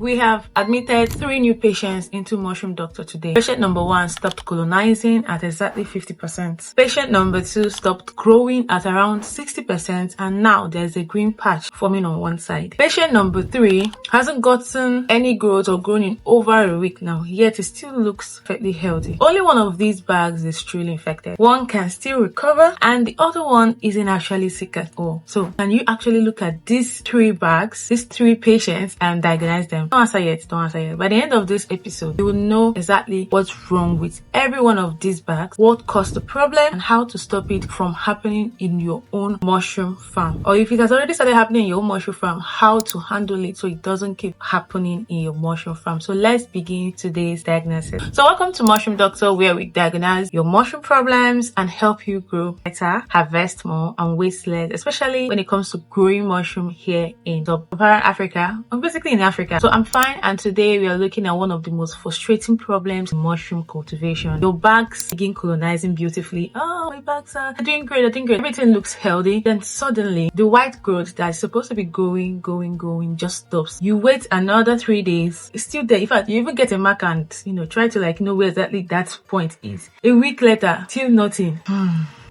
We have admitted 3 new patients into Mushroom Doctor today. Patient number 1 stopped colonizing at exactly 50%. Patient number 2 stopped growing at around 60%, and now there's a green patch forming on one side. Patient number 3 hasn't gotten any growth or grown in over a week now, yet it still looks fairly healthy. Only one of these bags is truly infected. One can still recover, and the other one isn't actually sick at all. So can you actually look at these 3 bags, these 3 patients, and diagnose them? Don't answer yet. By the end of this episode, you will know exactly what's wrong with every one of these bags, what caused the problem, and how to stop it from happening in your own mushroom farm. Or if it has already started happening in your own mushroom farm, how to handle it so it doesn't keep happening in your mushroom farm. So let's begin today's diagnosis. So welcome to Mushroom Doctor, where we diagnose your mushroom problems and help you grow better, harvest more, and waste less, especially when it comes to growing mushroom here in sub-Saharan Africa, or basically in Africa. So I'm fine, and today we are looking at one of the most frustrating problems in mushroom cultivation. Your bags begin colonizing beautifully. Oh, my bags are doing great, everything looks healthy. Then suddenly the white growth that is supposed to be going just stops. You wait another 3 days, it's still there. In fact, you even get a mark and try to know where exactly that point is. A week later, still nothing.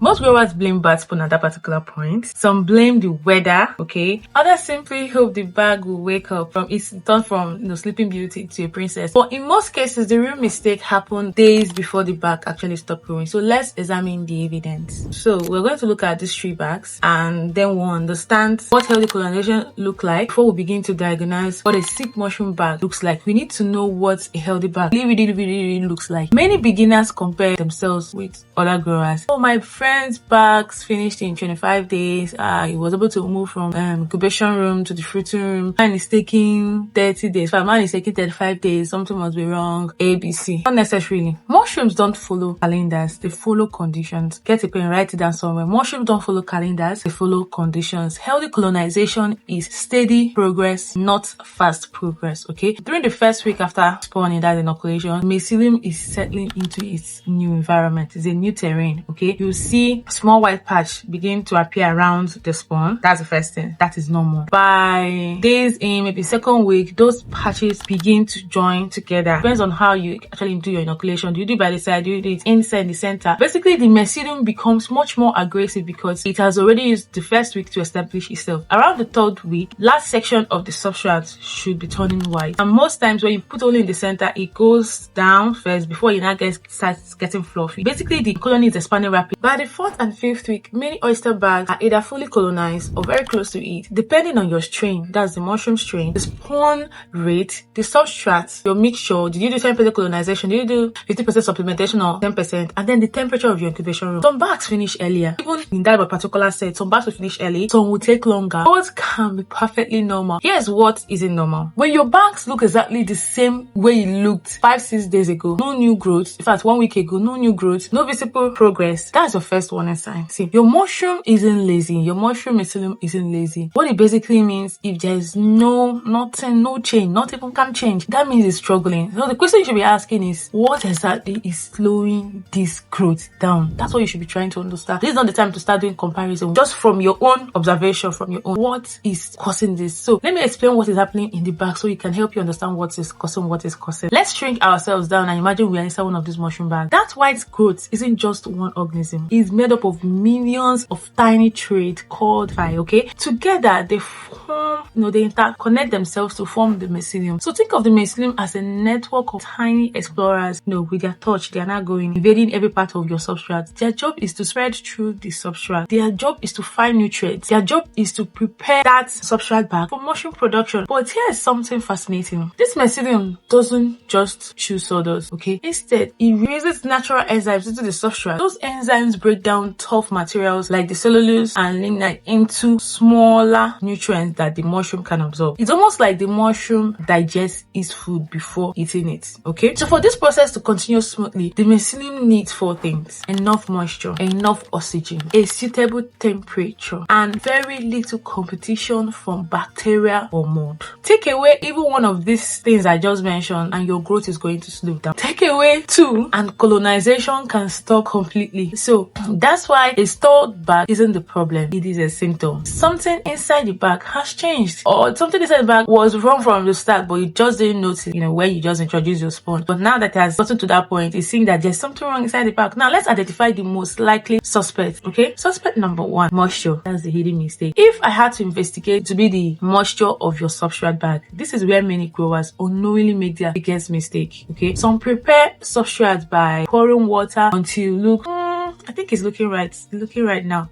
Most growers blame bad spawn at that particular point. Some blame the weather, okay? Others simply hope the bag will wake up from its turn from Sleeping Beauty to a princess. But in most cases, the real mistake happened days before the bag actually stopped growing. So let's examine the evidence. So we're going to look at these 3 bags, and then we'll understand what healthy colonization look like before we begin to diagnose what a sick mushroom bag looks like. We need to know what a healthy bag really looks like. Many beginners compare themselves with other growers. Oh, my friend's bags finished in 25 days. He was able to move from incubation room to the fruiting room. Mine is taking 30 days. Mine is taking 35 days. Something must be wrong. ABC. Not necessarily. Mushrooms don't follow calendars. They follow conditions. Get a pen, write it down somewhere. Mushrooms don't follow calendars. They follow conditions. Healthy colonization is steady progress, not fast progress. Okay. During the first week after spawning, that inoculation, mycelium is settling into its new environment. It's a new terrain. Okay. You see small white patch begin to appear around the spawn. That's the first thing. That is normal. By days in maybe second week, those patches begin to join together. Depends on how you actually do your inoculation. Do you do it by the side? Do you do it inside the center? Basically, the mycelium becomes much more aggressive because it has already used the first week to establish itself. Around the 3rd week, last section of the substrate should be turning white. And most times when you put only in the center, it goes down first before it now starts getting fluffy. Basically, the colony is expanding rapidly. By the 4th and 5th week, many oyster bags are either fully colonized or very close to it, depending on your strain. That's the mushroom strain, the spawn rate, the substrate, your mixture. Did you do 10% colonization? Did you do 50% supplementation or 10%? And then the temperature of your incubation room. Some bags finish earlier. Even in that particular set, some bags will finish early, some will take longer. Both can be perfectly normal. Here's what isn't normal. When your bags look exactly the same way it looked 5-6 days ago, no new growth. In fact, 1 week ago, no new growth, no visible progress. That's your first warning sign. See, your mushroom isn't lazy. Your mushroom mycelium isn't lazy. What it basically means, if there's no change, not even can change, that means it's struggling. So the question you should be asking is, what exactly is slowing this growth down? That's what you should be trying to understand. This is not the time to start doing comparison. Just from your own observation, from your own, what is causing this? So let me explain what is happening in the back so you can help you understand what is causing what is causing. Let's shrink ourselves down and imagine we are inside one of these mushroom bags. That white growth isn't just one organism. It's made up of millions of tiny threads called phi, okay? Together, they form, they interconnect themselves to form the mycelium. So think of the mycelium as a network of tiny explorers, with their touch, they are now going, invading every part of your substrate. Their job is to spread through the substrate. Their job is to find nutrients. Their job is to prepare that substrate bag for mushroom production. But here is something fascinating. This mycelium doesn't just chew sawdust, okay? Instead, it releases natural enzymes into the substrate. Those enzymes break down tough materials like the cellulose and lignite into smaller nutrients that the mushroom can absorb. It's almost like the mushroom digests its food before eating it, okay? So for this process to continue smoothly, the mycelium needs 4 things: enough moisture, enough oxygen, a suitable temperature, and very little competition from bacteria or mold. Take away even one of these things I just mentioned and your growth is going to slow down. Take away 2 and colonization can stop completely. So That's why a stored bag isn't the problem, it is a symptom. Something inside the bag has changed, or something inside the bag was wrong from the start, but you just didn't notice, when you just introduced your sponge. But now that it has gotten to that point, it's seeing that there's something wrong inside the bag. Now let's identify the most likely suspect. Okay, suspect number one, moisture. That's the hidden mistake. If I had to investigate to be the moisture of your substrate bag, this is where many growers unknowingly make their biggest mistake. Okay, some prepare substrate by pouring water until look I think it's looking right now.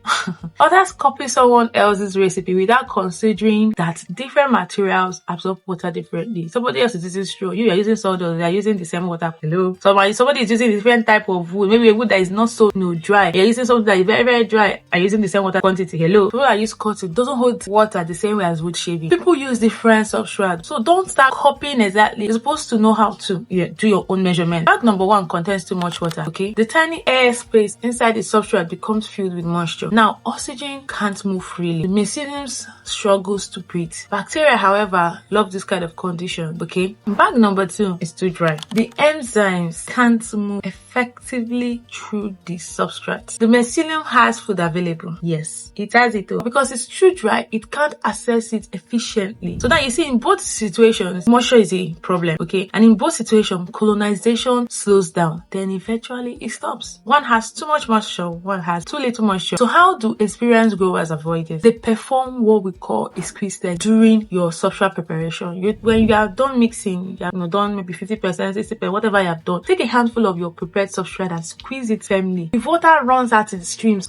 Others copy someone else's recipe without considering that different materials absorb water differently. Somebody else is using straw, you are using sawdust, they are using the same water. Hello. Somebody is using a different type of wood, maybe a wood that is not so dry. You're using something that is very, very dry and using the same water quantity. Hello. People that use cotton doesn't hold water the same way as wood shaving. People use different substrate. So don't start copying exactly. You're supposed to know how to do your own measurement. Bag number one contains too much water. Okay. The tiny air space inside the substrate becomes filled with moisture. Now, oxygen can't move freely. The mycelium struggles to breathe. Bacteria, however, love this kind of condition. Okay. Bag number two is too dry. The enzymes can't move effectively through the substrate. The mycelium has food available. Yes, it has it though. Because it's too dry, it can't access it efficiently. So now you see, in both situations, moisture is a problem. Okay. And in both situations, colonization slows down. Then eventually it stops. One has too much moisture, one has too little moisture. So how do experienced growers avoid this? They perform what we call a squeeze test during your substrate preparation. When you are done mixing, you have done maybe 50%, 60%, whatever you have done, take a handful of your prepared substrate and squeeze it firmly. If water runs out in the streams,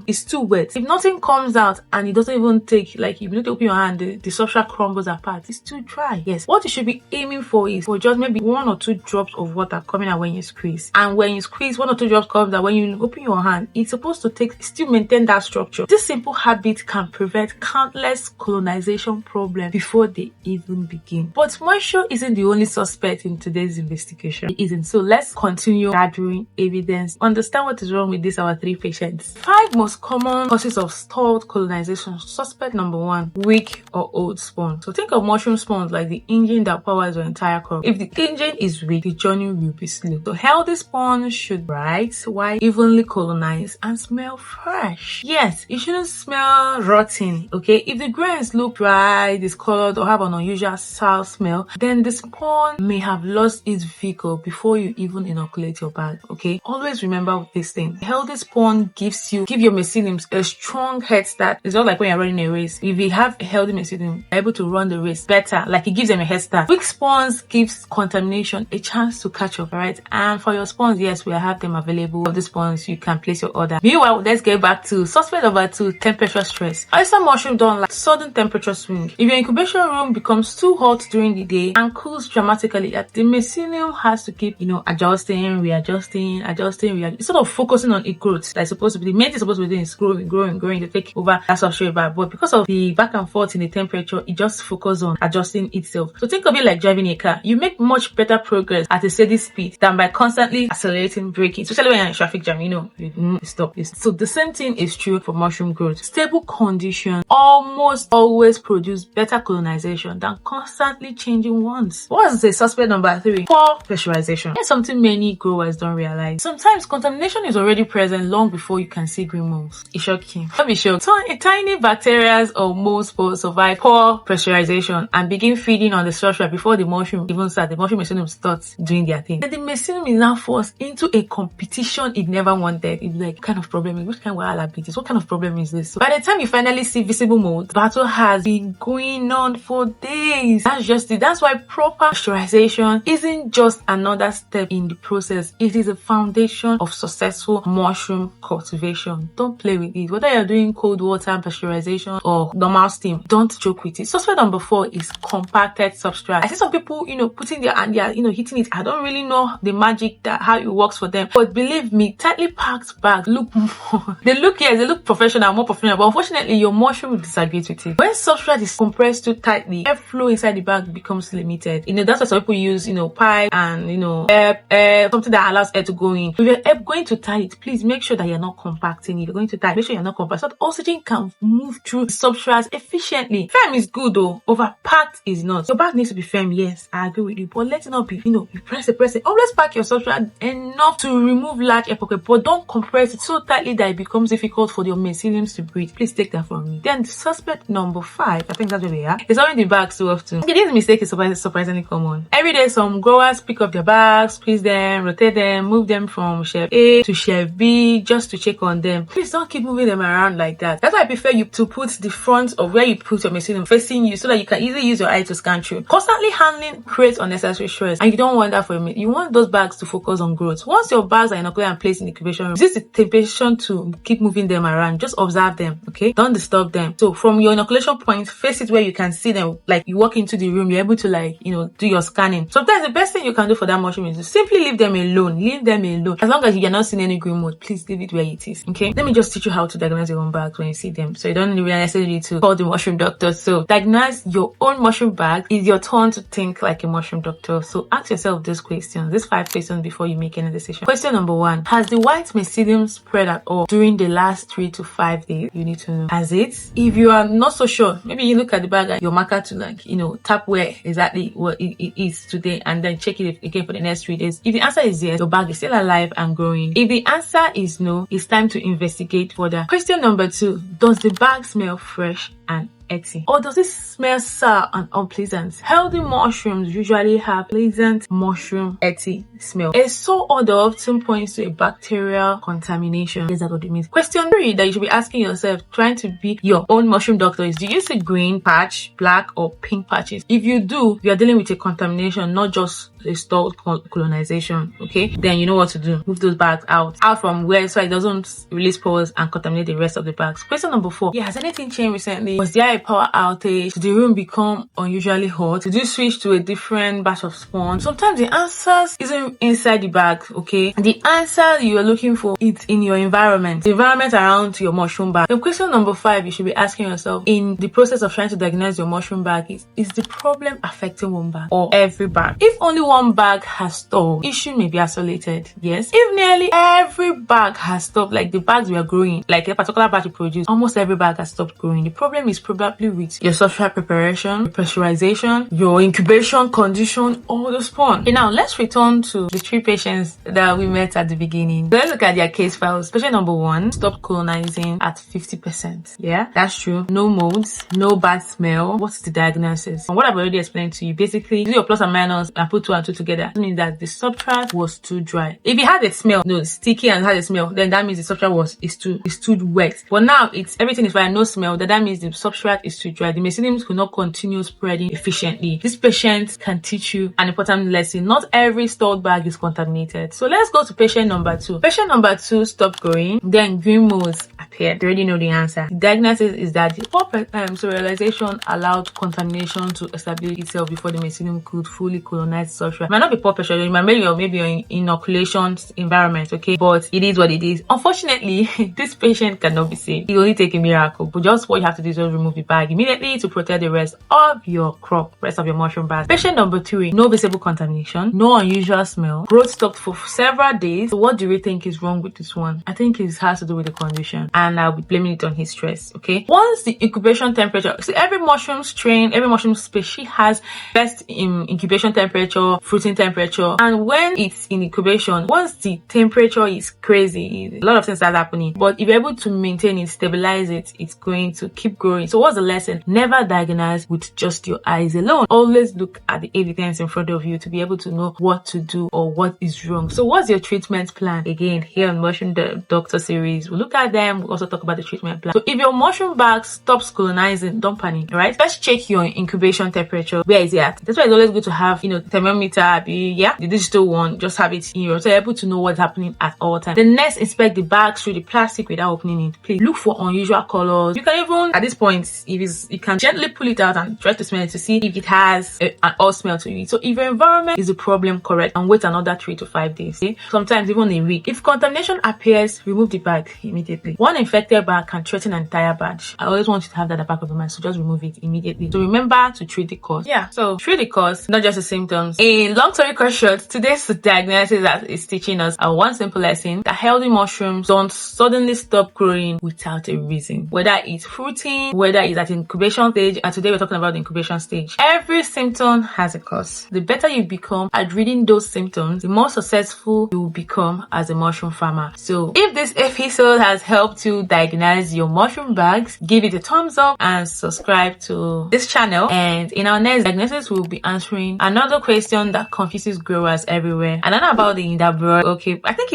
it's too wet. If nothing comes out and it doesn't even take, like if you need to open your hand, the substrate crumbles apart. It's too dry. Yes. What you should be aiming for is for just maybe 1 or 2 drops of water coming out when you squeeze. And when you squeeze, 1 or 2 drops comes out when you open your hand. It's supposed to still maintain that structure. This simple habit can prevent countless colonization problems before they even begin. But moisture isn't the only suspect in today's investigation. It isn't. So let's continue gathering evidence. Understand what is wrong with these our 3 patients. 5 most common causes of stalled colonization. Suspect number 1, weak or old spawn. So think of mushroom spawns like the engine that powers your entire crop. If the engine is weak, the journey will be slow. So healthy spawns should bright, white, evenly colonize and smell fresh. Yes, it shouldn't smell rotten. Okay, if the grains look dry, discolored, or have an unusual sour smell, then the spawn may have lost its vigor before you even inoculate your bag. Okay, always remember this thing. Healthy spawn give your mycelium a strong head start. It's not like when you're running a race. If you have a healthy mycelium, you're able to run the race better. Like it gives them a head start. Weak spawns gives contamination a chance to catch up. Alright, and for your spawns, yes, we have them available. Of the spawns, you can place your order. Meanwhile, let's get back to suspect number 2, temperature stress. Oyster mushroom don't like sudden temperature swing. If your incubation room becomes too hot during the day and cools dramatically, the mycelium has to keep, adjusting, readjusting, instead of focusing on its growth. That's supposed to be the main thing supposed to be doing is growing to take over that substrate bar. But because of the back and forth in the temperature, it just focuses on adjusting itself. So think of it like driving a car. You make much better progress at a steady speed than by constantly accelerating, braking, especially when you're in a traffic jam. You stop. So the same thing is true for mushroom growth. Stable conditions almost always produce better colonization than constantly changing ones. What's the suspect number 3? Poor pressurization. Here's something many growers don't realize. Sometimes contamination is already present long before you can see green molds. It's shocking. Don't be shocked. Tiny bacteria or molds survive poor pressurization and begin feeding on the substrate before the mushroom even starts. The mushroom mycelium starts doing their thing. And the mycelium is now forced into a competition it never wanted. It's like, what kind of problem? Which kind of wahala be this? What kind of problem is this? So by the time you finally see visible molds, battle has been going on for days. That's just it. That's why proper pasteurization isn't just another step in the process. It is a foundation of successful mushroom cultivation. Don't play with it. Whether you're doing cold water pasteurization or normal steam, don't joke with it. Suspect number 4 is compacted substrate. I see some people, putting their hand, hitting it. I don't really know the magic how it works for them. But believe me, tightly packed bags look more. They look professional, more professional. But unfortunately, your mushroom will disagree with it. When substrate is compressed too tightly, airflow inside the bag becomes limited. That's why some people use, pipe and, air, something that allows air to go in. If you're going to tie it, please make sure that you're not compacting it. You're going to tie it, make sure you're not compacting. So that oxygen can move through the substrate efficiently. Firm is good though. Overpacked is not. Your bag needs to be firm, yes, I agree with you. But let it not be, you press it. Always pack your substrate enough to remove large air pocket, but but don't compress it so tightly that it becomes difficult for your myceliums to breathe. Please take that from me. Then suspect number 5, I think that's where we are, is already the bags too often. Okay, this mistake is surprisingly common. Every day some growers pick up their bags, squeeze them, rotate them, move them from shelf A to shelf B just to check on them. Please don't keep moving them around like that. That's why I prefer you to put the front of where you put your mycelium facing you so that you can easily use your eye to scan through. Constantly handling creates unnecessary stress, and you don't want that for a minute. You want those bags to focus on growth. Once your bags are inoculated and placed in the incubation room, resist the temptation to keep moving them around. Just observe them, okay? Don't disturb them. So from your inoculation point, face it where you can see them. Like you walk into the room, you're able to do your scanning. Sometimes the best thing you can do for that mushroom is to simply leave them alone. Leave them alone. As long as you're not seeing any green mold, please leave it where it is, okay? Let me just teach you how to diagnose your own bags when you see them, so you don't really necessarily need to call the mushroom doctor. So diagnose your own mushroom bag. It's your turn to think like a mushroom doctor. So ask yourself these questions, these 5 questions before you make any decision. Question number 1, has the white mycelium spread at all during the last 3 to 5 days? You need to know. Has it? If you are not so sure, maybe you look at the bag and your marker to tap where exactly what it is today, and then check it again for the next 3 days. If the answer is yes, your bag is still alive and growing. If the answer is no, it's time to investigate further. Question number 2, does the bag smell fresh and earthy, or does it smell sour and unpleasant? Healthy mushrooms usually have pleasant mushroom earthy smell. A sour odor often points to a bacterial contamination. Yes, that's what it means. Question 3 that you should be asking yourself, trying to be your own mushroom doctor, is: do you see green patch, black or pink patches? If you do, you are dealing with a contamination, not just a stalled colonization. Okay, then you know what to do. Move those bags out from where, so it doesn't release pores and contaminate the rest of the bags. Question number 4, has anything changed recently? Was there a power outage? Did the room become unusually hot? Did you switch to a different batch of spawn? Sometimes the answers isn't inside the bag, okay? The answer you are looking for is in your environment, the environment around your mushroom bag. Then question number 5 you should be asking yourself in the process of trying to diagnose your mushroom bag is the problem affecting one bag or every bag? If only one bag has stopped, issue may be isolated, yes. If nearly every bag has stopped, like the bags we are growing, like a particular batch you produce, almost every bag has stopped growing, the problem is probably with your substrate preparation, your pressurization, your incubation condition, or the spawn. Okay, now let's return to the 3 patients that we met at the beginning. Let's look at their case files. Patient number 1 stopped colonizing at 50%. Yeah, that's true. No molds, no bad smell. What's the diagnosis? From what I've already explained to you, basically do your plus and minus and put 2 and 2 together. That means that the substrate was too dry. If it had a smell, sticky and had a smell, then that means the substrate is too wet. But now everything is fine, no smell. That means the substrate is too dry. The mycelium could not continue spreading efficiently. This patient can teach you an important lesson. Not every stored bag is contaminated. So let's go to patient number 2. Patient number 2 stopped growing, then green molds appeared. They already know the answer. The diagnosis is that the poor sterilization allowed contamination to establish itself before the mycelium could fully colonize the substrate. It might not be poor pressure, it might maybe your inoculation environment, okay? But it is what it is. Unfortunately, this patient cannot be saved. It will only take a miracle. But just what you have to do is just remove the bag immediately to protect the rest of your crop, rest of your mushroom bag. Patient number 3, no visible contamination, no unusual smell, growth stopped for several days. So what do you think is wrong with this one? I think it has to do with the condition, and I'll be blaming it on his stress, okay? Once the incubation temperature, see, every mushroom strain, every mushroom species has best incubation temperature, fruiting temperature, and when it's in incubation, once the temperature is crazy, a lot of things are happening. But if you're able to maintain it, stabilize it, it's going to keep growing. So what's the lesson? Never diagnose with just your eyes alone. Always look at the evidence in front of you to be able to know what to do or what is wrong. So what's your treatment plan? Again, here on Mushroom Doctor series, we'll look at them. We'll also talk about the treatment plan. So if your mushroom bag stops colonizing, don't panic, right? First, check your incubation temperature. Where is it at? That's why it's always good to have, thermometer, the digital one. Just have it in your, so you're able to know what's happening at all times. Then next, inspect the bag through the plastic without opening it. Please look for unusual colors. You can even, at this point, you can gently pull it out and try to smell it to see if it has an odd smell to it. So if your environment is the problem, correct, and wait another 3 to 5 days. Okay? Sometimes even a week. If contamination appears, remove the bag immediately. One infected bag can threaten an entire batch. I always want you to have that at the back of your mind, so just remove it immediately. So remember to treat the cause. Yeah, so treat the cause, not just the symptoms. A In long story short, today's diagnosis is teaching us a one simple lesson that healthy mushrooms don't suddenly stop growing without a reason. Whether it's fruiting, whether it's at incubation stage, and today we're talking about the incubation stage. Every symptom has a cause. The better you become at reading those symptoms, the more successful you will become as a mushroom farmer. So if this episode has helped you diagnose your mushroom bags, give it a thumbs up and subscribe to this channel. And in our next diagnosis, we'll be answering another question that confuses growers everywhere. And not about the India abroad. Okay, I think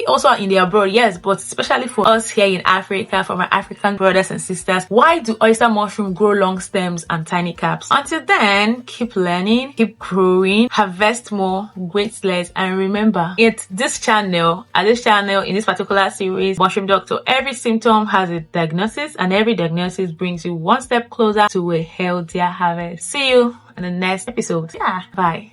also in the abroad, yes, but especially for us here in Africa, for my African brothers and sisters, why do oyster mushroom grow long stems and tiny caps? Until then, keep learning, keep growing, harvest more, wait less, and remember, in this particular series, Mushroom Doctor, every symptom has a diagnosis, and every diagnosis brings you one step closer to a healthier harvest. See you in the next episode. Yeah, bye.